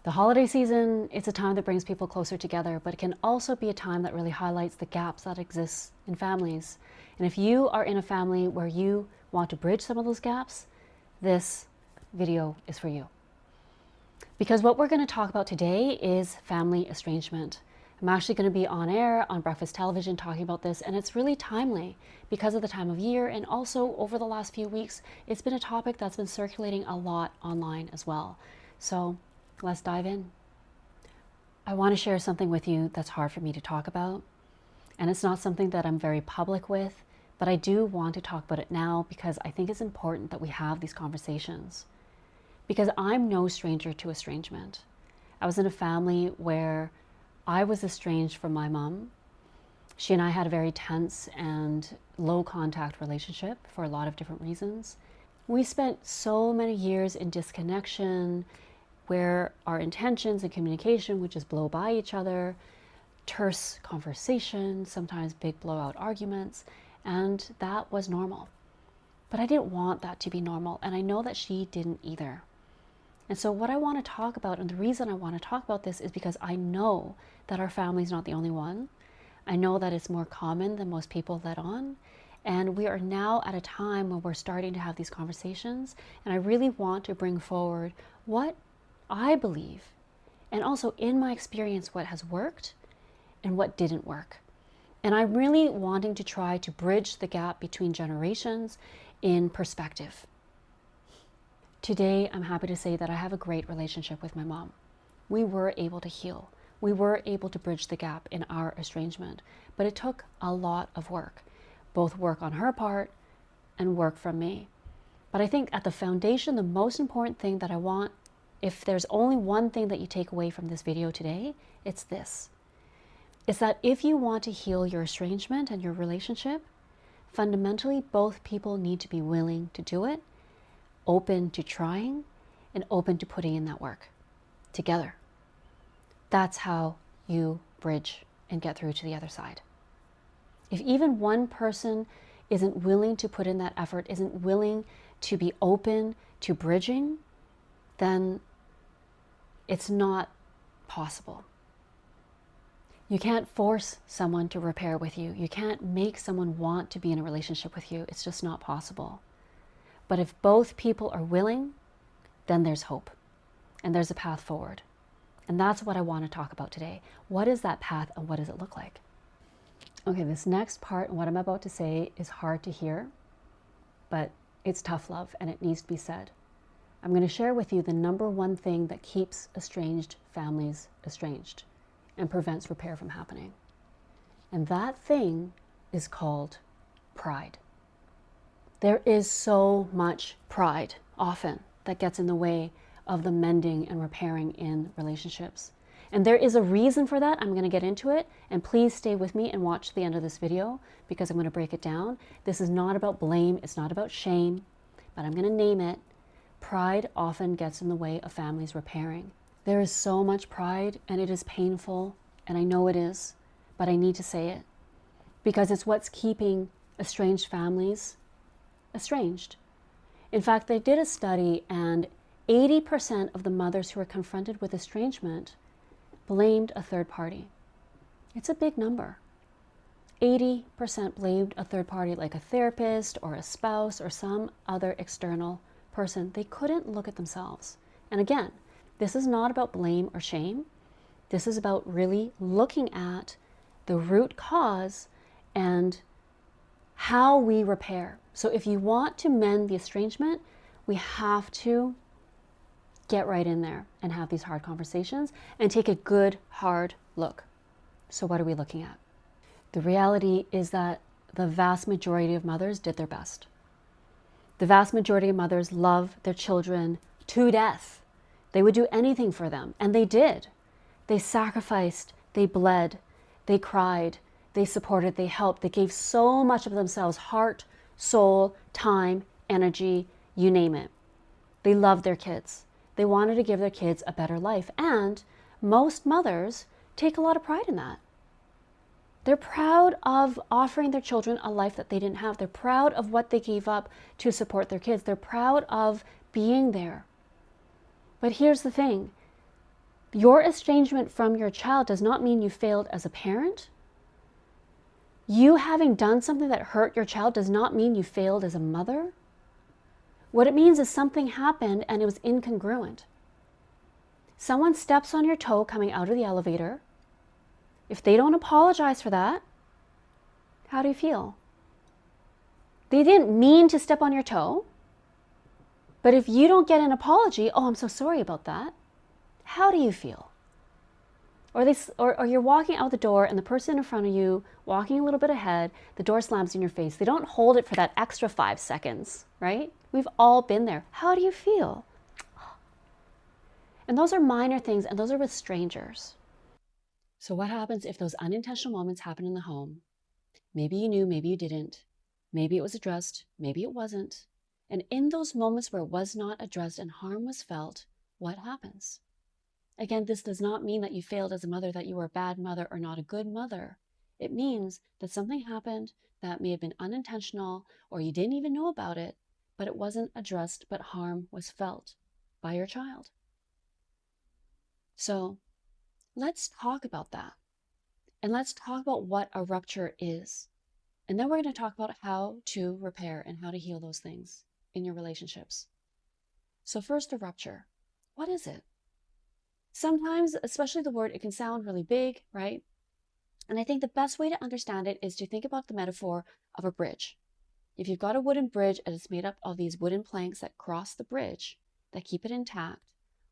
The holiday season, it's a time that brings people closer together, but it can also be a time that really highlights the gaps that exist in families. And if you are in a family where you want to bridge some of those gaps, this video is for you. Because what we're going to talk about today is family estrangement. I'm actually going to be on air on breakfast television talking about this, and it's really timely because of the time of year, and also over the last few weeks, it's been a topic that's been circulating a lot online as well. So let's dive in. I want to share something with you that's hard for me to talk about, and it's not something that I'm very public with, but I do want to talk about it now because I think it's important that we have these conversations. Because I'm no stranger to estrangement. I was in a family where I was estranged from my mom. She and I had a very tense and low contact relationship for a lot of different reasons. We spent so many years in disconnection where our intentions and communication would just blow by each other, terse conversations, sometimes big blowout arguments, and that was normal. But I didn't want that to be normal, and I know that she didn't either. And so what I want to talk about, and the reason I want to talk about this, is because I know that our family is not the only one. I know that it's more common than most people let on. And we are now at a time when we're starting to have these conversations. And I really want to bring forward what I believe, and also in my experience, what has worked and what didn't work. And I'm really wanting to try to bridge the gap between generations in perspective. Today, I'm happy to say that I have a great relationship with my mom. We were able to heal. We were able to bridge the gap in our estrangement, but it took a lot of work, both work on her part and work from me. But I think at the foundation, the most important thing that I want, if there's only one thing that you take away from this video today, it's this. It's that if you want to heal your estrangement and your relationship, fundamentally, both people need to be willing to do it, open to trying, and open to putting in that work together. That's how you bridge and get through to the other side. If even one person isn't willing to put in that effort, isn't willing to be open to bridging, then it's not possible. You can't force someone to repair with you. You can't make someone want to be in a relationship with you. It's just not possible. But if both people are willing, then there's hope and there's a path forward. And that's what I want to talk about today. What is that path and what does it look like? Okay, this next part and what I'm about to say is hard to hear, but it's tough love and it needs to be said. I'm going to share with you the number one thing that keeps estranged families estranged and prevents repair from happening. And that thing is called pride. There is so much pride often that gets in the way of the mending and repairing in relationships. And there is a reason for that. I'm going to get into it, and please stay with me and watch the end of this video because I'm going to break it down. This is not about blame. It's not about shame, but I'm going to name it. Pride often gets in the way of families repairing. There is so much pride, and it is painful, and I know it is, but I need to say it because it's what's keeping estranged families estranged. In fact, they did a study, and 80% of the mothers who were confronted with estrangement blamed a third party. It's a big number. 80% blamed a third party, like a therapist or a spouse or some other external person. They couldn't look at themselves. And again, this is not about blame or shame. This is about really looking at the root cause and how we repair. So if you want to mend the estrangement, we have to get right in there and have these hard conversations and take a good, hard look. So what are we looking at? The reality is that the vast majority of mothers did their best. The vast majority of mothers love their children to death. They would do anything for them, and they did. They sacrificed, they bled, they cried, they supported, they helped, they gave so much of themselves, heart, soul, time, energy, you name it. They loved their kids. They wanted to give their kids a better life, and most mothers take a lot of pride in that. They're proud of offering their children a life that they didn't have. They're proud of what they gave up to support their kids. They're proud of being there. But here's the thing. Your estrangement from your child does not mean you failed as a parent. You having done something that hurt your child does not mean you failed as a mother. What it means is something happened and it was incongruent. Someone steps on your toe coming out of the elevator. If they don't apologize for that, how do you feel? They didn't mean to step on your toe, but if you don't get an apology, oh, I'm so sorry about that, how do you feel? Or you're walking out the door and the person in front of you, walking a little bit ahead, the door slams in your face. They don't hold it for that extra 5 seconds, right? We've all been there. How do you feel? And those are minor things, and those are with strangers. So what happens if those unintentional moments happen in the home? Maybe you knew, maybe you didn't. Maybe it was addressed, maybe it wasn't. And in those moments where it was not addressed and harm was felt, what happens? Again, this does not mean that you failed as a mother, that you were a bad mother or not a good mother. It means that something happened that may have been unintentional or you didn't even know about it, but it wasn't addressed, but harm was felt by your child. So let's talk about that. And let's talk about what a rupture is. And then we're going to talk about how to repair and how to heal those things in your relationships. So first, a rupture. What is it? Sometimes, especially the word, it can sound really big, right? And I think the best way to understand it is to think about the metaphor of a bridge. If you've got a wooden bridge and it's made up of these wooden planks that cross the bridge, that keep it intact,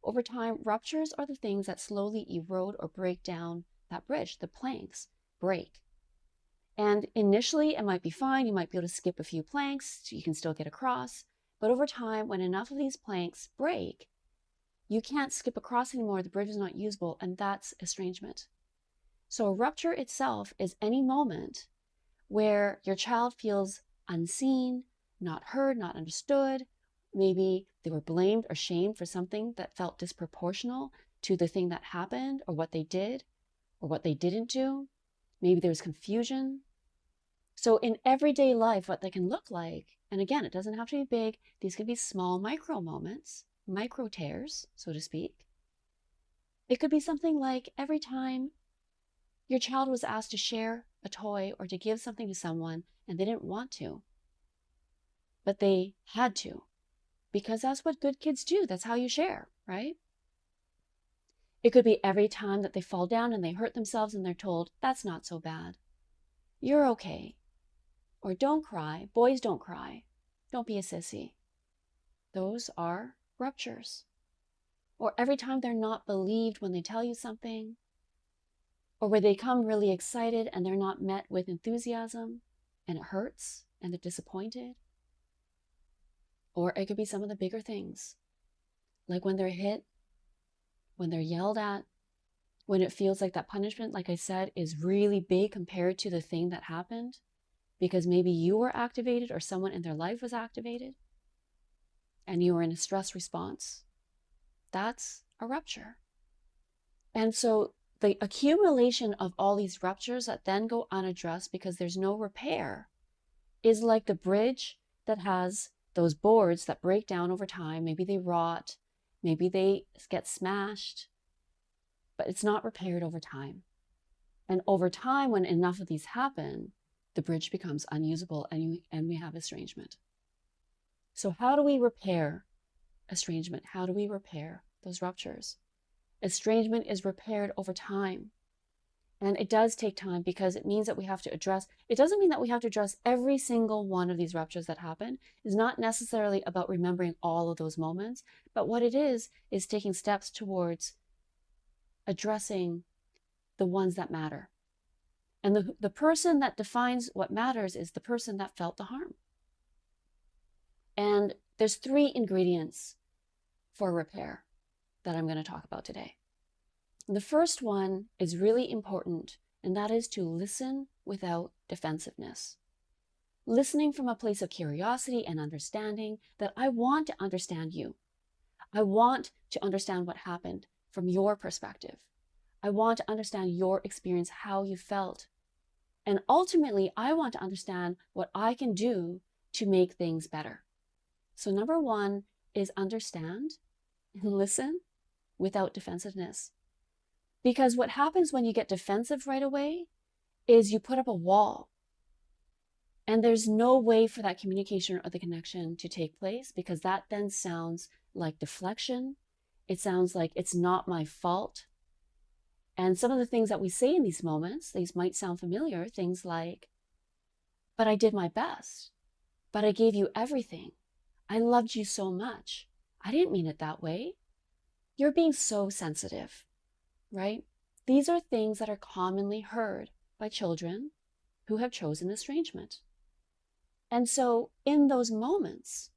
over time, ruptures are the things that slowly erode or break down that bridge. The planks break. And initially, it might be fine. You might be able to skip a few planks, so you can still get across. But over time, when enough of these planks break, you can't skip across anymore. The bridge is not usable, and that's estrangement. So a rupture itself is any moment where your child feels unseen, not heard, not understood. Maybe they were blamed or shamed for something that felt disproportional to the thing that happened or what they did or what they didn't do. Maybe there was confusion. So in everyday life, what they can look like, and again, it doesn't have to be big. These can be small micro moments, micro tears, so to speak. It could be something like every time your child was asked to share a toy or to give something to someone and they didn't want to, but they had to, because that's what good kids do. That's how you share, right? It could be every time that they fall down and they hurt themselves and they're told, that's not so bad. You're okay. Or don't cry. Boys don't cry. Don't be a sissy. Those are ruptures. Or every time they're not believed when they tell you something, or where they come really excited and they're not met with enthusiasm and it hurts and they're disappointed. Or it could be some of the bigger things, like when they're hit, when they're yelled at, when it feels like that punishment, like I said, is really big compared to the thing that happened, because maybe you were activated or someone in their life was activated and you were in a stress response. That's a rupture. And so the accumulation of all these ruptures that then go unaddressed because there's no repair is like the bridge that has those boards that break down over time. Maybe they rot, maybe they get smashed, but it's not repaired over time. And over time, when enough of these happen, the bridge becomes unusable and we have estrangement. So how do we repair estrangement? How do we repair those ruptures? Estrangement is repaired over time. And it does take time because it means that we have to address, it doesn't mean that we have to address every single one of these ruptures that happen. It's not necessarily about remembering all of those moments, but what it is taking steps towards addressing the ones that matter. And the person that defines what matters is the person that felt the harm. And there's 3 ingredients for repair that I'm going to talk about today. The first one is really important, and that is to listen without defensiveness. Listening from a place of curiosity and understanding, that I want to understand you. I want to understand what happened from your perspective. I want to understand your experience, how you felt. And ultimately, I want to understand what I can do to make things better. So number 1 is understand and listen without defensiveness. Because what happens when you get defensive right away is you put up a wall. And there's no way for that communication or the connection to take place, because that then sounds like deflection. It sounds like it's not my fault. And some of the things that we say in these moments, these might sound familiar, things like, but I did my best, but I gave you everything. I loved you so much. I didn't mean it that way. You're being so sensitive, right? These are things that are commonly heard by children who have chosen estrangement. And so in those moments,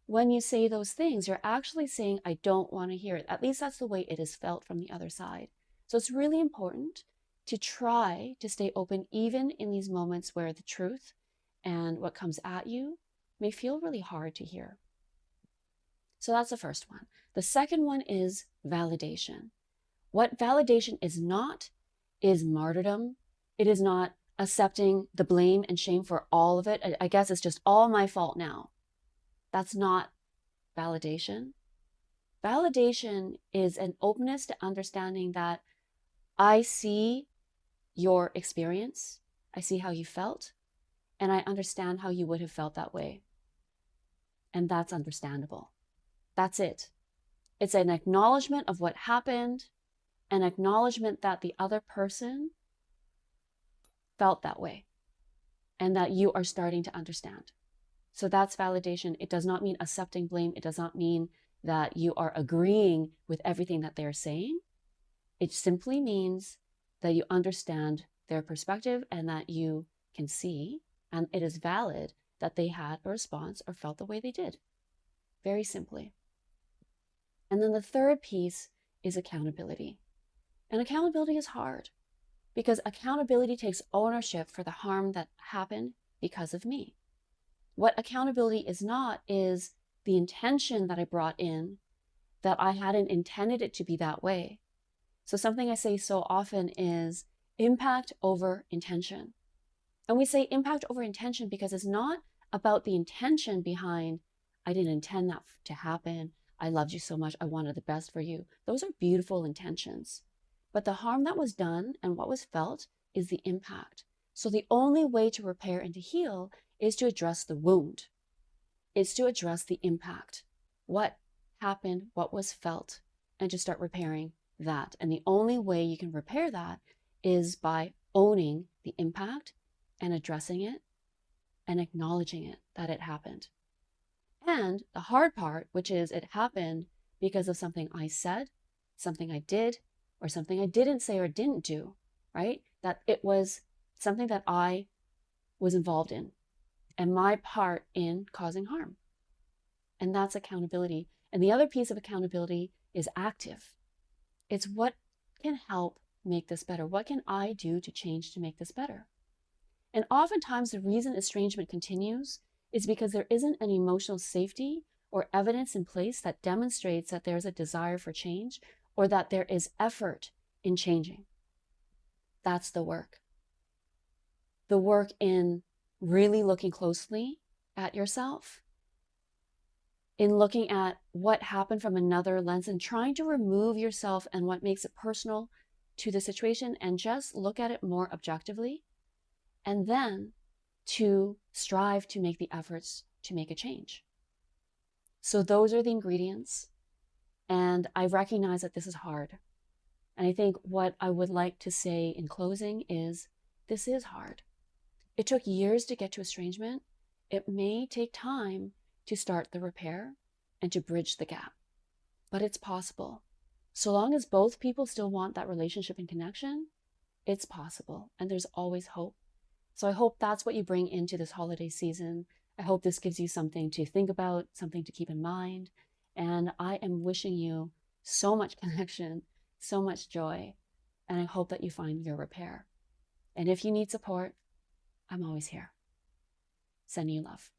when you say those things, you're actually saying, I don't want to hear it. At least that's the way it is felt from the other side. So it's really important to try to stay open, even in these moments where the truth and what comes at you may feel really hard to hear. So that's the first one. The second one is validation. What validation is not is martyrdom. It is not accepting the blame and shame for all of it. I guess it's just all my fault now. That's not validation. Validation is an openness to understanding that I see your experience, I see how you felt, and I understand how you would have felt that way. And that's understandable. That's it. It's an acknowledgement of what happened, an acknowledgement that the other person felt that way, and that you are starting to understand. So that's validation. It does not mean accepting blame. It does not mean that you are agreeing with everything that they're saying. It simply means that you understand their perspective and that you can see, and it is valid that they had a response or felt the way they did. Very simply. And then the third piece is accountability. And accountability is hard because accountability takes ownership for the harm that happened because of me. What accountability is not is the intention that I brought in, that I hadn't intended it to be that way. So something I say so often is impact over intention. And we say impact over intention because it's not about the intention behind, I didn't intend that to happen. I loved you so much. I wanted the best for you. Those are beautiful intentions. But the harm that was done and what was felt is the impact. So the only way to repair and to heal is to address the wound. It's to address the impact. What happened, what was felt, and to start repairing that. And the only way you can repair that is by owning the impact and addressing it and acknowledging it, that it happened. And the hard part, which is it happened because of something I said, something I did, or something I didn't say or didn't do, right? That it was something that I was involved in and my part in causing harm. And that's accountability. And the other piece of accountability is active. It's what can help make this better? What can I do to change to make this better? And oftentimes the reason estrangement continues is because there isn't an emotional safety or evidence in place that demonstrates that there's a desire for change or that there is effort in changing. That's the work. The work in really looking closely at yourself, in looking at what happened from another lens and trying to remove yourself and what makes it personal to the situation and just look at it more objectively, and then to strive to make the efforts to make a change. So those are the ingredients. And I recognize that this is hard. And I think what I would like to say in closing is this is hard. It took years to get to estrangement. It may take time to start the repair and to bridge the gap, but it's possible. So long as both people still want that relationship and connection, it's possible, and there's always hope. So I hope that's what you bring into this holiday season. I hope this gives you something to think about, something to keep in mind, and I am wishing you so much connection, so much joy, and I hope that you find your repair. And if you need support, I'm always here. Sending you love.